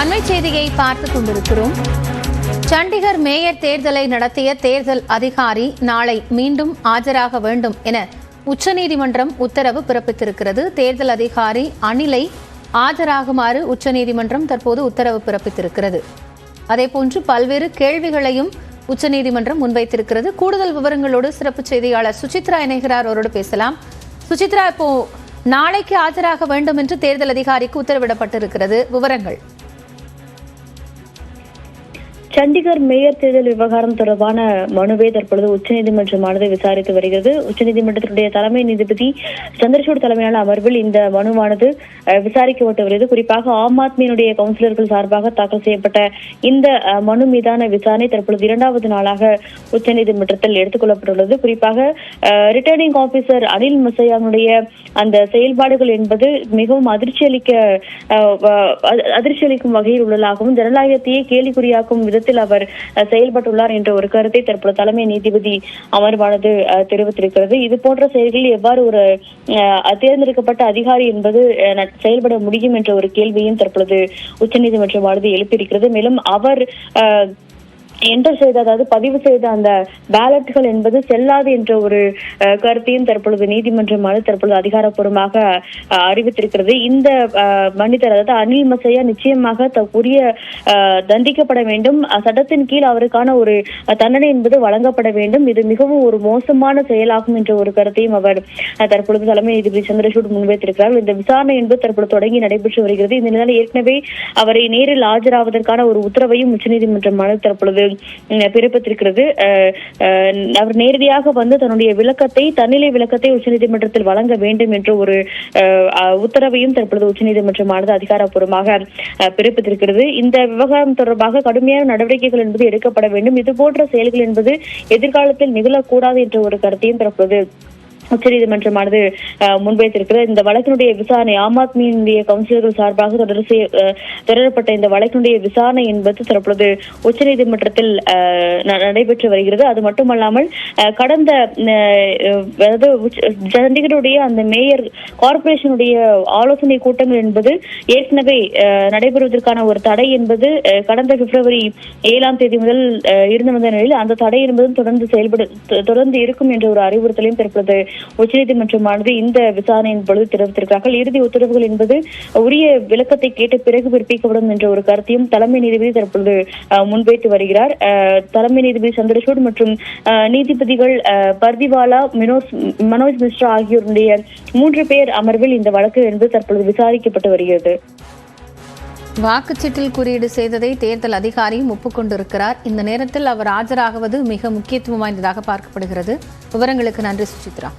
அண்மை செய்தியை பார்த்துக் கொண்டிருக்கிறோம். சண்டிகர் மேயர் தேர்தலை நடத்திய தேர்தல் அதிகாரி நாளை மீண்டும் ஆஜராக வேண்டும் என உச்சநீதிமன்றம் உத்தரவு பிறப்பித்திருக்கிறது. தேர்தல் அதிகாரி அனிலை ஆஜராகுமாறு உச்சநீதிமன்றம் தற்போது உத்தரவு பிறப்பித்திருக்கிறது. அதேபோன்று பல்வேறு கேள்விகளையும் உச்சநீதிமன்றம் முன்வைத்திருக்கிறது. கூடுதல் விவரங்களோடு சிறப்பு செய்தியாளர் சுசித்ரா இணைகிறார். அவரோடு பேசலாம். சுசித்ரா, இப்போ நாளைக்கு ஆஜராக வேண்டும் என்று தேர்தல் அதிகாரிக்கு உத்தரவிடப்பட்டிருக்கிறது. விவரங்கள். சண்டிகர் மேயர் தேர்தல் விவகாரம் தொடர்பான மனுவை தற்பொழுது உச்சநீதிமன்றமானது விசாரித்து வருகிறது. உச்சநீதிமன்றத்தினுடைய தலைமை நீதிபதி சந்திரசூட் தலைமையிலான அமர்வில் இந்த மனுவானது விசாரிக்கப்பட்டு வருகிறது. குறிப்பாக ஆம் ஆத்மியினுடைய கவுன்சிலர்கள் சார்பாக தாக்கல் செய்யப்பட்ட இந்த மனு மீதான விசாரணை தற்பொழுது இரண்டாவது நாளாக உச்சநீதிமன்றத்தில் எடுத்துக் கொள்ளப்பட்டுள்ளது. குறிப்பாக ரிட்டர்னிங் ஆபீசர் அனில் மசையானுடைய அந்த செயல்பாடுகள் என்பது மிகவும் அதிர்ச்சியளிக்கும் வகையில் உள்ளதாகவும் ஜனநாயகத்தையே கேலிக்குறியாக்கும் விதத்தில் அவர் செயல்பட்டுள்ளார் என்ற ஒரு கருத்தை தற்போது தலைமை நீதிபதி அமர்வானது தெரிவித்திருக்கிறது. இது போன்ற செயல்களில் எவ்வாறு ஒரு தேர்ந்தெடுக்கப்பட்ட அதிகாரி என்பது செயல்பட முடியும் என்ற ஒரு கேள்வியும் தற்பொழுது உச்சநீதிமன்றமானது எழுப்பியிருக்கிறது. மேலும் அவர் என்டர் செய்த, அதாவது பதிவு செய்த அந்த பேலட்கள் என்பது செல்லாது என்ற ஒரு கருத்தையும் தற்பொழுது நீதிமன்றமானது தற்பொழுது அதிகாரப்பூர்வமாக அறிவித்திருக்கிறது. இந்த மனிதர், அதாவது அனில் மசையா, நிச்சயமாக உரிய தண்டிக்கப்பட வேண்டும். சட்டத்தின் கீழ் அவருக்கான ஒரு தண்டனை என்பது வழங்கப்பட வேண்டும். இது மிகவும் ஒரு மோசமான செயலாகும் என்ற ஒரு கருத்தையும் அவர் தற்பொழுது தலைமை நீதிபதி சந்திரசூட் முன்வைத்திருக்கிறார். இந்த விசாரணை என்பது தற்பொழுது தொடங்கி நடைபெற்று வருகிறது. இந்த நிலையில் ஏற்கனவே அவரை நேரில் ஆஜராவதற்கான ஒரு உத்தரவையும் உச்சநீதிமன்றமானது தற்பொழுது பிறப்பித்திருக்கிறது. அவர் நேரடியாக வந்து தன்னுடைய தன்னிலை விளக்கத்தை உச்சநீதிமன்றத்தில் வழங்க வேண்டும் என்ற ஒரு உத்தரவையும் தற்பொழுது உச்சநீதிமன்றமானது அதிகாரப்பூர்வமாக பிறப்பித்திருக்கிறது. இந்த விவகாரம் தொடர்பாக கடுமையான நடவடிக்கைகள் என்பது எடுக்கப்பட வேண்டும். இதுபோன்ற செயல்கள் என்பது எதிர்காலத்தில் நிகழக்கூடாது என்ற ஒரு கருத்தையும் தற்பொழுது உச்சநீதிமன்றமானது முன்வைத்திருக்கிறது. இந்த வழக்கினுடைய விசாரணை, ஆம் ஆத்மியினுடைய கவுன்சிலர்கள் சார்பாக தொடரப்பட்ட இந்த வழக்கினுடைய விசாரணை என்பது தற்பொழுது உச்சநீதிமன்றத்தில் நடைபெற்று வருகிறது. அது மட்டுமல்லாமல் கடந்த சண்டிகருடைய அந்த மேயர் கார்பரேஷனுடைய ஆலோசனை கூட்டங்கள் என்பது ஏற்கனவே நடைபெறுவதற்கான ஒரு தடை என்பது கடந்த பிப்ரவரி 7ஆம் தேதி முதல் இருந்து வந்த நிலையில் அந்த தடை என்பதும் தொடர்ந்து இருக்கும் என்ற ஒரு அறிவுறுத்தலையும் தற்பொழுது உச்சநீதிமன்றமானது இந்த விசாரணையின் பொழுது தெரிவித்திருக்கிறார்கள். இறுதி உத்தரவுகள் என்பது உரிய விளக்கத்தை கேட்ட பிறகு பிறப்பிக்கப்படும் என்ற ஒரு கருத்தையும் தலைமை நீதிபதி தற்பொழுது முன்வைத்து வருகிறார். தலைமை நீதிபதி சந்திரசூட் மற்றும் நீதிபதிகள் பர்திவாலா, மனோஜ் மிஸ்ரா ஆகியோருடைய 3 பேர் அமர்வில் இந்த வழக்கு என்பது தற்பொழுது விசாரிக்கப்பட்டு வருகிறது. வாக்குச்சீட்டில் குறியீடு செய்ததை தேர்தல் அதிகாரியும் ஒப்புக்கொண்டிருக்கிறார். இந்த நேரத்தில் அவர் ஆஜராகுவது மிக முக்கியத்துவம் வாய்ந்ததாக பார்க்கப்படுகிறது. விவரங்களுக்கு நன்றி சுசித்ரா.